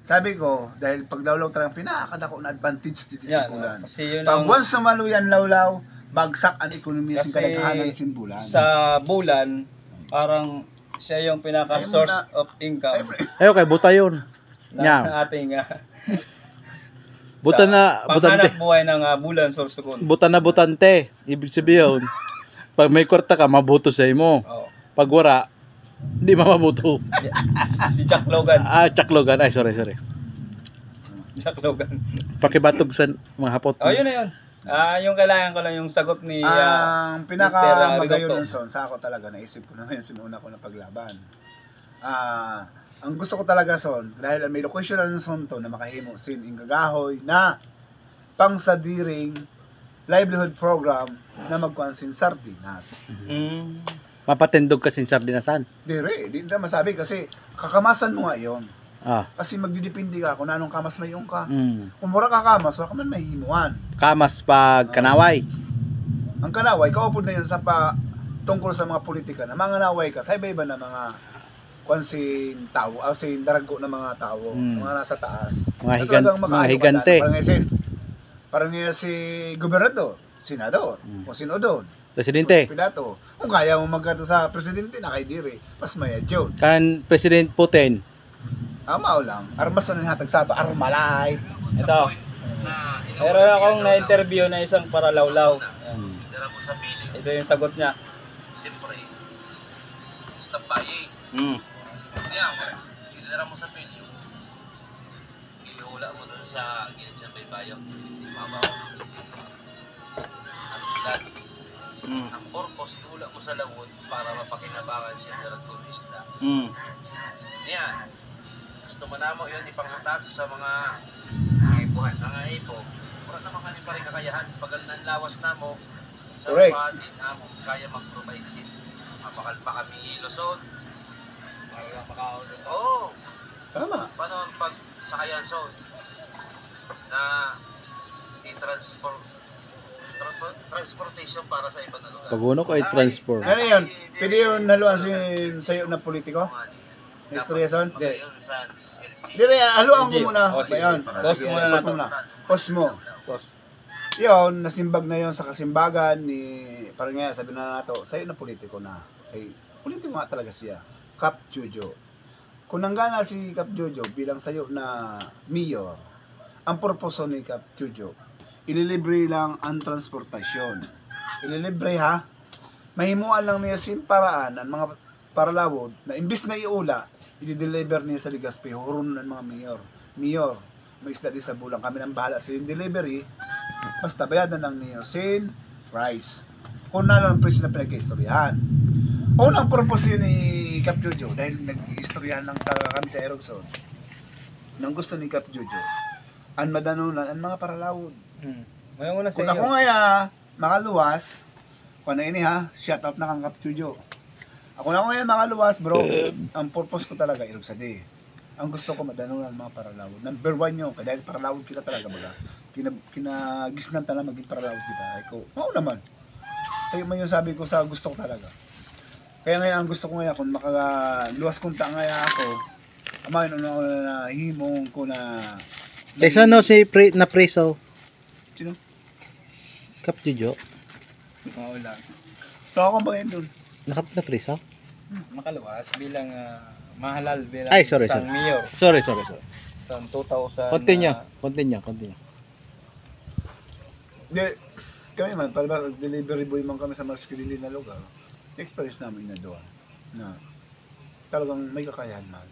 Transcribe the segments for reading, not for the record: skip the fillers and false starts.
Sabi ko, dahil pag lawlaw talagang pinakadako na advantage dito sa Bulan. Kasi yun Pag ang, once na maluyan lawlaw, bagsak ang ekonomiya kasi sa kadaghanan sa Bulan. sa Bulan, parang siya yung pinaka source of income Ayo kay buta yun. na ating Buta na butante. panghanap buhay ng Bulan Sorsogon. Buta na butante. Ibig sabihin, pag may kwarta ka, mabuto sa imo. Oh. Pag wala, hindi mamabuto. Si Jack Logan. Chuck Logan. Ay, sorry. Jack Logan. Pakibatog sa mga hapot. Oh, yun na yun. Yung kailangan ko lang yung sagot ni Ang Mr. pinakamagayon Rigocto. ng son, sa ako talaga, naisip ko na ngayon, sinuna ko na paglaban. Ang gusto ko talaga son, dahil may location na ng son to na makahimo sin ingagahoy na pangsadiring livelihood program na magkuansin sardinas. Mm. Mapatindog ka sin sardinasan. Di na masabi kasi kakamasan mo nga yon. Ah. Kasi magdidepende ka kung anong kamas may ka. Mm. Kung mura ka kamas, wala ka man mahihimuan. Kamas pag kanaway. Ang kanaway, kaupod na yun sa tungkol sa mga politika na mga naway ka sa iba-iba na mga kwansin tao, sin darago na mga tao, mga nasa taas. Mga Na talagang higante. Parang nga si gobernador, senador, kung sino doon. Presidente. Pilato. Kung kaya mo magkato sa presidente, nakaidiri. Pas maya John. Kan President Putin. Mao lang. Armas na hatag sa Armalite. Ito. Meron akong na-interview na isang paralawlaw. Ayan. Ito yung sagot niya. Siyempre, stop buying. Kaya, sinira mo sa pilyo. Iuula mo dun sa gilid sa baybayo. Hindi mabaw. Ang purpose, iula mo sa lawod para mapakinabangan siya ng turista. Yan. Gusto mo na mo yun ipanghatag sa mga ipuhan. Mga ipo. Mura naman kami pa rin kakayahan. Pagal ng lawas na mo, sa Correct. patin na mo, kaya mag-provide sin. Mapakal pa kami Luzon. Oo. Tama. Paano pag sakayan zone na transportation para sa ibang lugar. Paguno ko ay transform. Ano yun? Pwede yun haluan sa'yo na politiko? Na istorya son? Okay. Dire, haluan ko Legit. muna. Oh, sige. Ayan. Post Sige, muna na to. Post mo. Boss. Yun, nasimbag na yun sa kasimbagan ni, parang nga, sabi na nato, sa'yo na politiko na. Ay, politiko nga talaga siya. Cap Jojo. Kung nanggana si Cap Jojo bilang sayo na mayor, ang purpose ni Cap Jojo, ililibre lang ang transportasyon. Ililibre ha. Mahimuan lang niya sim paraan ang mga paralawod na imbis na iula, i-deliver niya sa Legazpi, huron ng mga mayor. Mayor, may isda din sa bulang. Kami nang bahala sa yung delivery. Basta bayadan ng mayor sin price. Kung na lang ang price na pinag-istoryahan. Unang purpose yun ni Cap Jojo dahil nag-istoryahan lang talaga kami sa Erickson. Nang gusto ni Cap Jojo, ang madanunan ang mga paralawod. Ngayon muna sa Kung ako inyo. nga makaluwas, kung na ini ha, shout out na kang Cap Jojo. Ako na ngayon makaluwas bro, ang purpose ko talaga Irugsadi. Ang gusto ko madanunan ang mga paralawod. Number 1 yun, dahil paralawod kita talaga baga. Kinagisnan talaga maging paralawod kita. Ay ko, oo naman. Sa'yo man yung sabi ko sa gusto ko talaga. Kaya ngayon ang gusto ko ngayon, kung makaluwas kunta ngayon ako, amayin na himong ko na... Tesa no si na preso. Sino? Cap Jojo. Oo lang. So ako ba yun dun? Na preso? Makaluwas bilang mahalal bilang Ay, sorry. isang mayor. Sorry. Sa 2000. Continue. Hindi, kami man, para delivery boy man kami sa maskilili na lugar, experience namin na doon na talagang may kakayahan man.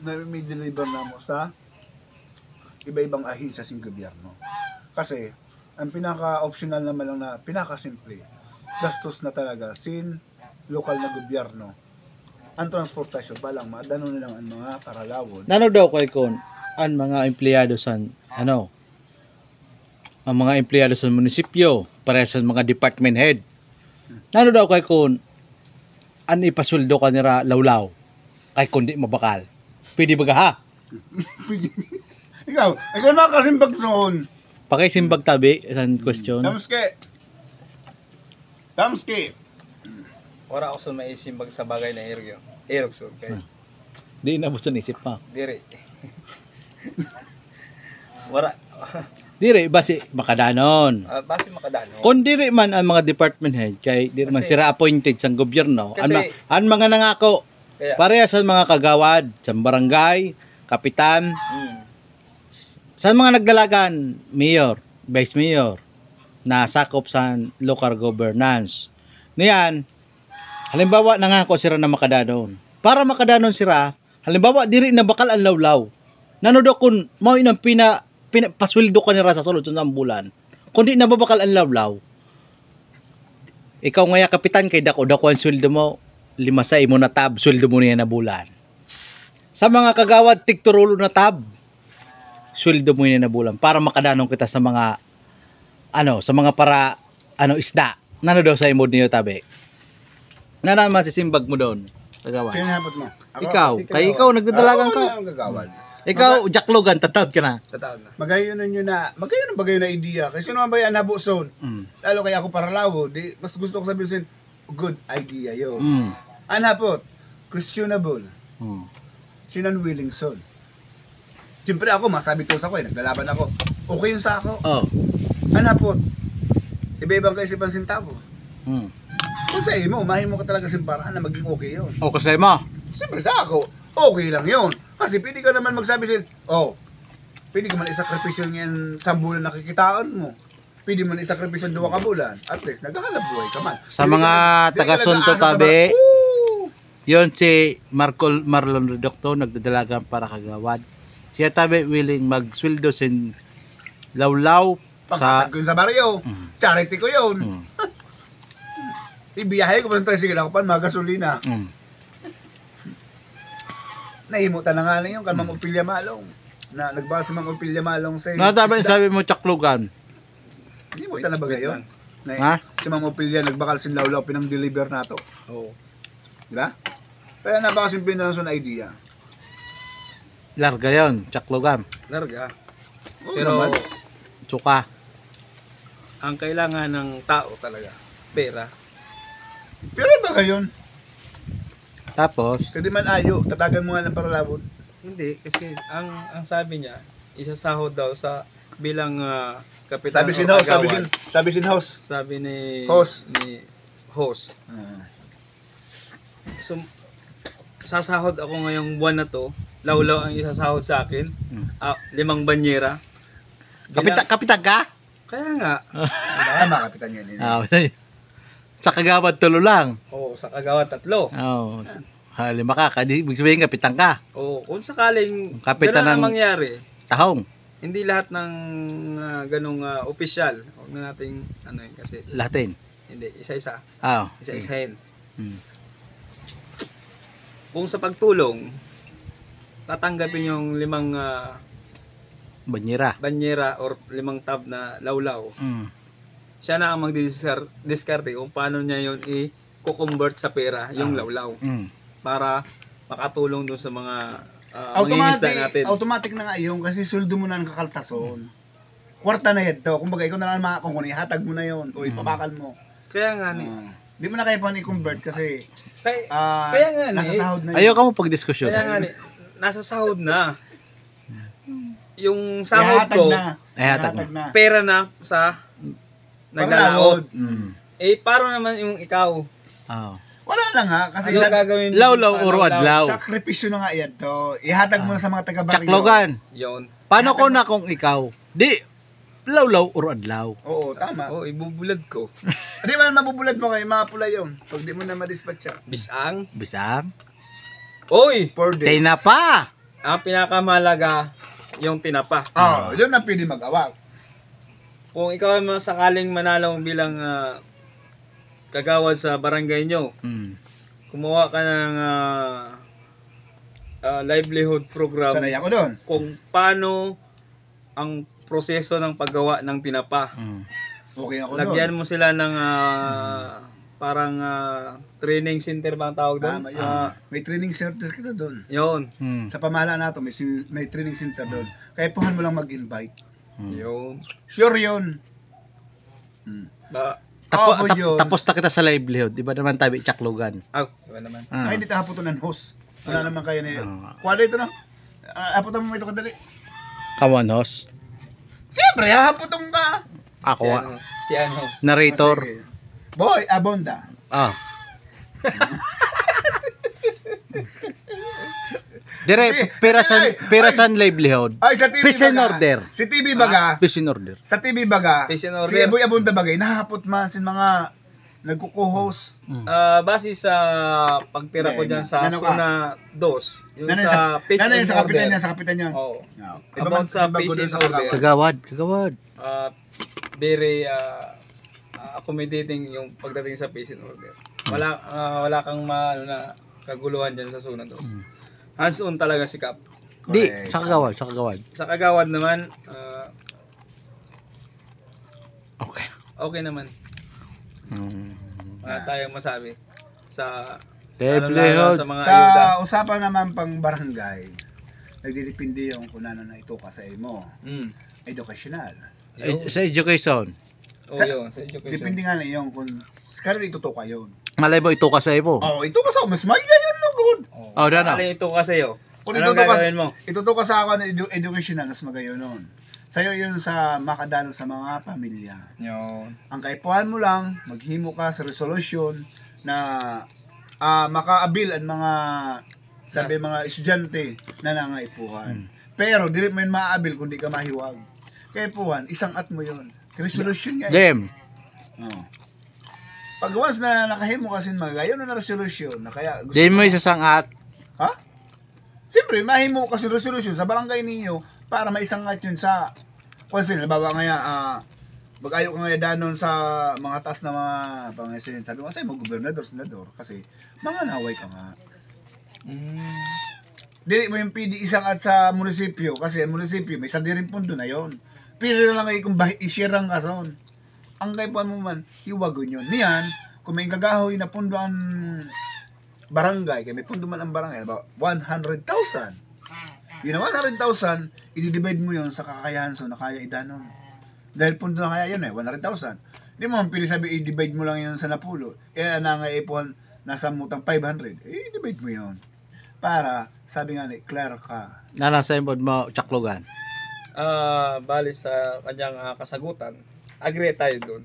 Na may deliver na mo sa iba-ibang ahensya sa gobyerno. Kasi, ang pinaka-optional naman lang na pinaka-simple, gastos na talaga sin lokal na gobyerno. Ang transportasyon pa lang, madano na lang ang mga paralawon. Nano daw kay kon ang mga empleyado sa ang mga empleyado sa munisipyo para sa mga department head. Nano daw kay kon an ipasuldo ka nira lawlaw kay kundi mabakal. Pwede ba ha? Ikaw makasimbag soon. Pakisimbag tabi isang question. Damski. Wala ako sa maisimbag sa bagay na Erickson. Kaya Di inabot sa isip pa. dire. Wala. Diri basi makadanon. Base makadano. Kung diri man ang mga department head kay diri man Kasi- sila appointed sa gobyerno, Kasi- ang mga nangako Kaya, pareha sa mga kagawad, sa barangay, kapitan, sa mga nagdalagan, mayor, vice mayor, na sakop sa local governance. Niyan, halimbawa nangako sila na makadanon. Para makadanon sila, halimbawa diri na bakal ang lawlaw. Nano do kun mao inang pasweldo ka nila sa sulod sa bulan. Kung di nababakal ang lawlaw, ikaw ngaya kapitan kay dako ang sweldo mo, 5 sa imo na tab, sweldo mo niya na bulan. Sa mga kagawad, tigturulo na tab, sweldo mo niya na bulan para makadanong kita sa mga sa mga para isda. Nano daw sa imo niyo tabi? Na naman sisimbag mo doon, kagawad. Sino hapot mo? Ikaw, kay ikaw nagdadalagan ka. Ako ang gagawad. Ikaw, jacklogan, tatawad ka na. Tataon na. Magayon nyo na, magayon bagay na idea. Kasi sino ba yan nabo son? Lalo kaya ako para lawo, di, mas gusto ko sabihin, good idea yun. Anapot, questionable. Sinunwilling son. Siyempre ako, masabi ko sa ko naglalaban ako. Okay yun sa ako. Oh. Anapot, iba-ibang kaisipan sintabo. Kung sa imo, mahin mo ka talaga simparaan na maging okay yun. O kasi mo. Siyempre sa ako, okay lang yun. Kasi pwede ka naman magsabi sin, pwede ka man isakripisyo ngayon sa bulan nakikitaan mo. Pwede mo isakripisyo 2 ka bulan. At least, naghahanap buhay ka man. Sa Hindi mga ka- taga-Sunto hindi ka nag-aasa sa tabi, mga, "Ooh!" yon si Marlon Redocto, nagdadalagan para kagawad. Siya tabi willing magsweldo sin lawlaw sa Pagkatag ko yun sa baryo. Charity ko yun. Ibiyahe ko pa sa tricycle ako pa, mga gasolina. Nahimutan na nga lang yun, kan Mang Opilya Malong. Na nagbaka si Mang Opilya Malong sa Natabi sabi mo chaklugan. Nahimutan na ba gayon? Ha? Si Mang Opilya nagbakal sin lawlaw pinang-deliver na to. Oo. Di ba? Kaya napakasimple na lang sa idea. Larga yon, chaklugan. Larga. Oo Pero, naman. Tsuka. ang kailangan ng tao talaga, pera. Pero ba gayon? Tapos, Kasi man ayo, tatagan mo nga lang para labon. Hindi, kasi ang sabi niya, isasahod daw sa bilang kapitan Sabi sin o host, kagawad. sabi sin host. Sabi ni Host. host. So, sasahod ako ngayong buwan na to, lawlaw ang isasahod sa akin. 5 banyera. kapitan ka? Kaya nga. Tama, kapitan yan. Sa kagawad tulo lang. Oo, sa kagawad 3. Oh, halima ka, ibig sabihin kapitan ka. Oo, kung sakaling Kapitan ganun ang ng- mangyari, Tahong. hindi lahat ng ganong opisyal, huwag na nating kasi Latin. hindi, isa-isa. Oh. Isa-isahin. Mm. Kung sa pagtulong, tatanggapin yung 5 Banyera. banyera or 5 tab na lawlaw. Siya na ang magdidiskarte kung paano niya yun i-convert sa pera, yung lawlaw. Para makatulong dun sa mga mangingisda natin. Automatic na nga yun kasi suldo mo na ang kakaltason. Kwarta na yan to. Kumbaga, ikaw na lang makakong ihatag mo na yun o ipapakal mo. Kaya nga ni. Di mo na kaya pa i-convert kasi Kaya nga ni. nasa sahod na yun. Ayaw ka mo pag-diskusyon. Kaya nga ni. Nasa sahod na. Yung sahod Ihatag ko, na. Ihatag Ihatag na. pera na sa Para naglalaot. Mm. Paano naman yung ikaw? Oh. Wala na nga kasi Ano gagawin? Lawlaw sa uro adlaw. sakripisyo na nga yan to. Ihatag mo na sa mga taga-baryo. Chaklogan. Yun. Paano ko na kung ikaw? Di, lawlaw uro adlaw. Oo, tama. Oh, ibubulad ko. Di man mabubulad mo kayo, mga pula yun. Pag di mo na madispatcha. Bisang. Bisang. Oy! 4 days. Tinapa. Ang pinakamalaga, yung tinapa. Yun na pwede mag-awak. Kung ikaw ay sakaling manalo bilang kagawad sa barangay nyo, kumuha ka ng livelihood program Sanay ako doon. kung paano ang proseso ng paggawa ng tinapa. Okay ako doon. Lagyan mo sila ng parang training center ba ang tawag doon? Tama yun. May training center kita doon. Yun. Sa pamahalaan nato may training center doon. Kaya puhan mo lang mag-invite. Yun. Sure yun. Yun. Tapos na kita sa livelihood. Di ba naman tabi chaklogan? Diba naman? Ay, hindi tahapoton ng host. Wala naman kayo na yun. Kuwala ito na. Apotan mo ito kadali. Come on, host. Siyempre, hahaputong ka. Ako, Si ano? narrator. Sige. Boy, abonda. Ah. Dire, perasan livelihood. Ay, sa TV Peace and baga. order. Si TV baga. Peace in order. Sa TV baga. Peace and Si order. Boy Abonda bagay. Nahapot man sin mga nagkuko-host. Base sa pagtira ko Hindi, dyan sa ano ka? Zona 2, yung Nanay sa Peace and sa kapitan Order. niya, sa kapitan niya. Oo. Yeah. About sa Peace and Order. Kagawad. Very accommodating yung pagdating sa Peace and Order. Wala kang ano na kaguluhan dyan sa Zona 2. Hands-on talaga si Kap. Di, Correct. sa kagawad. Sa Kagawad naman, Okay. okay naman. Wala tayong masabi sa Livelihood. sa mga Sa ayuda. usapan naman pang barangay, nagdidepende yung kung ano na ito sa imo. Mm. Educational. Sa education. Oh, yun, sa education. Depende nga na yung kung karon ituto ka yun. Malay mo, ito ka sa ibo. Oh, ito ka sa mas may gayon no good. Oh, dana. Alin ito kasi yo. Kung Anong ituto ka, gagawin mo? ituto ka sa ako na educational mas magayon nun. Sa'yo yun sa makadalo sa mga pamilya. Yun. Ang kaipuhan mo lang, maghimo ka sa resolution na makaabil ang mga mga estudyante na nangaipuhan. Pero dili mo yun maabil kung di ka mahiwag. Kaipuhan, isang at mo yun. Resolution nga. Dem. Oh. Pag once na nakahimo kasi magayon na resolution na kaya gusto Di mo isasangat. ha? Siyempre, mahimo kasi resolution sa barangay ninyo para maisangat yun sa kasi halimbawa nga mag-ayo ka nga danon sa mga taas na mga pangasin. Sabi ko kasi mo gobernador, senador kasi mga naway ka nga. Dili mo yung PD isangat sa munisipyo kasi ang munisipyo may sandirin pundo na yon. Pili na lang kayo kung i-share ang kason. Ang kaipuan mo man, iwagon yun. Niyan, kung may gagahoy na pundo ang barangay, kaya may pundo man ang barangay, about 100,000. Yun na 100,000, i-divide mo yun sa kakayahan so na kaya idanon. Dahil pundo na kaya yun 100,000. Hindi mo pili sabi, i-divide mo lang yun sa napulo. Kaya nangaipuan, nasa mutang 500. I-divide mo yun. Para, sabi nga ni, clear ka. Nasa impod mo, Chaklogan. Bali sa kanyang kasagutan, agree tayo doon.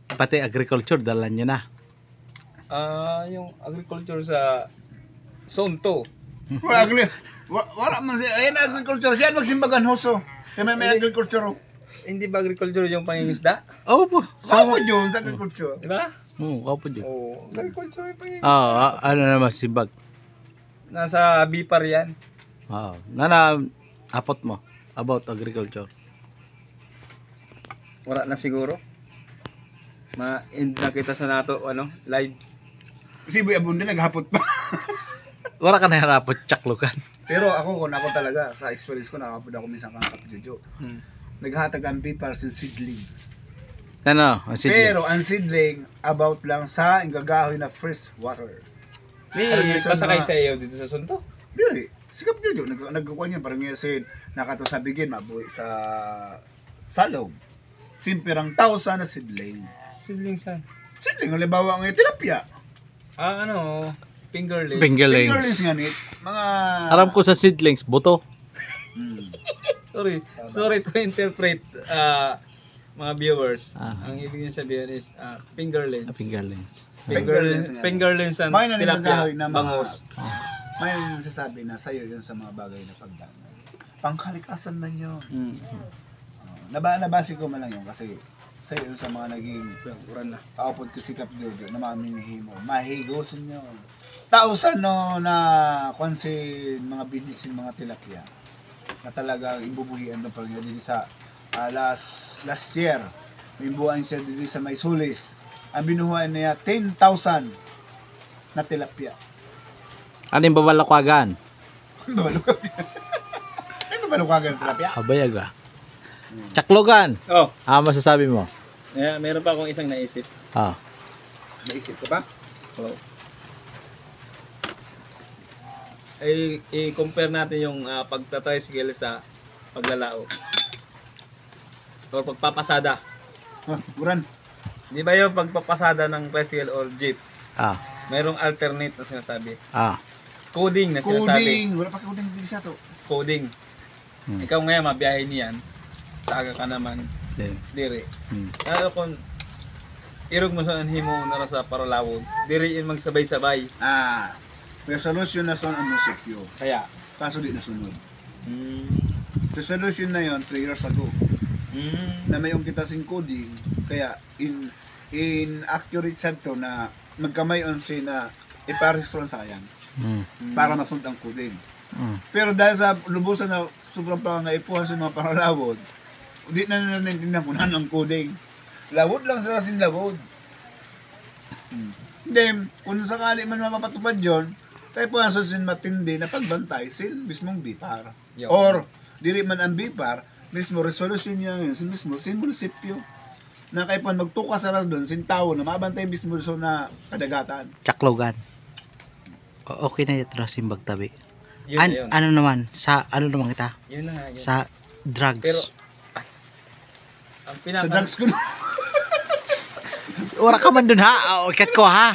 Pati agriculture, dalan nyo na. Yung agriculture sa Zone 2. Wala man siya. Ayan agriculture. Siya magsimbagan hoso. Kaya may agriculture. Hindi ba agriculture yung pangingisda? Oo po. Sama yun sa agriculture. Di ba? Oo po dyan. Oo, agriculture yung pangingisda. Oo, ano naman simbag. Nasa BIPAR yan. Oo. Nana, apot mo about agriculture. Wala na siguro. Ma-end na kita sa nato, live. Si Boy Abunda naghapot pa. Wala ka naharapot, Chaklogan. Pero ako talaga, sa experience ko, nakapod ako minsan kang kapjojo. Naghatag ang pipar sa seedling. Ano, ang sidling. Pero ang seedling, about lang sa ingagahoy na fresh water. May Karamihan pasakay mga- sa iyo dito sa Sunto. Dili, sikap jojo. Nagkukuha niya, parang ngayon sin, nakato sa bigin, mabuhi sa salog. Simpirang 1,000 na seedling. Sibling san? Seedling, halimbawa ngayon, tilapia. Fingerling. Fingerlings Fingerlings. nga nit. Mga... Aram ko sa seedlings, buto. Sorry to interpret mga viewers. Ah. Ang ibig niya sabihin is fingerlings. Fingerlings. Fingerlings nga. Fingerlings and May tilapia, nanimagahoy na mga... bangus. May nasasabi na sa'yo yun sa mga bagay na pagdana. Pangkalikasan man yun. Nabasi ko man lang yun kasi sa'yo yun sa mga naging Uran na. kaupod ko si Kap Jojo na mamimihimo. Mahigosin nyo. Tausan no na konsin mga binisin mga tilapia na talagang ibubuhian ng pag dito sa last year. May buwan siya dito sa may sulis. Ang binuhuan niya 10,000 na tilapia. Ano yung babalakwagan? Ano ba lukagan ng tilapia? Kabayaga. Chaklogan. Oh, Masasabi mo? meron pa akong isang naisip. Naisip ko ba? Oh. I-compare natin yung pagta-tricycle sa paglalao. Or pagpapasada. Buran. Di ba yung pagpapasada ng tricycle or jeep? Mayroong alternate na sinasabi. Coding na sinasabi. Coding. Wala pa coding dito sa to. Coding. Ikaw ngayon mabiyahe niyan. Sa aga ka naman diri. Ano kung irog mo sa anhimo na sa Paralawon, diri yun magsabay-sabay. Resolution na son ang munisipyo. Kaya Kaso di nasunod. Resolution na yon 3 years ago. Na mayong kita sing coding. Kaya in accurate sad to na magkamay-on si na iparehistron sayang. Para masunod ang coding. Pero dahil sa lubusan na sobrang pangaipuhan sa mga Paralawon, di na nila naintindihan kung ano ang coding. Lawod lang sila sin lawod. Then, kung sakali man mapapatupad yun, tayo po ang sin matindi na pagbantay sin mismong BIPAR. Yo. Or, dili man ang BIPAR, mismo resolution niya yun, sin mismo, sin munisipyo. Na kayo po magtukas sa ras doon, sin tao na mabantay mismo so na kadagatan. Chaklogan. Okay na ito simbag tabi. yun. Ano naman ano naman kita? Yun na nga, yun. Sa drugs. Pero ang Sa drugs ko na. Ora ka man dun ha. Ikat ko ha.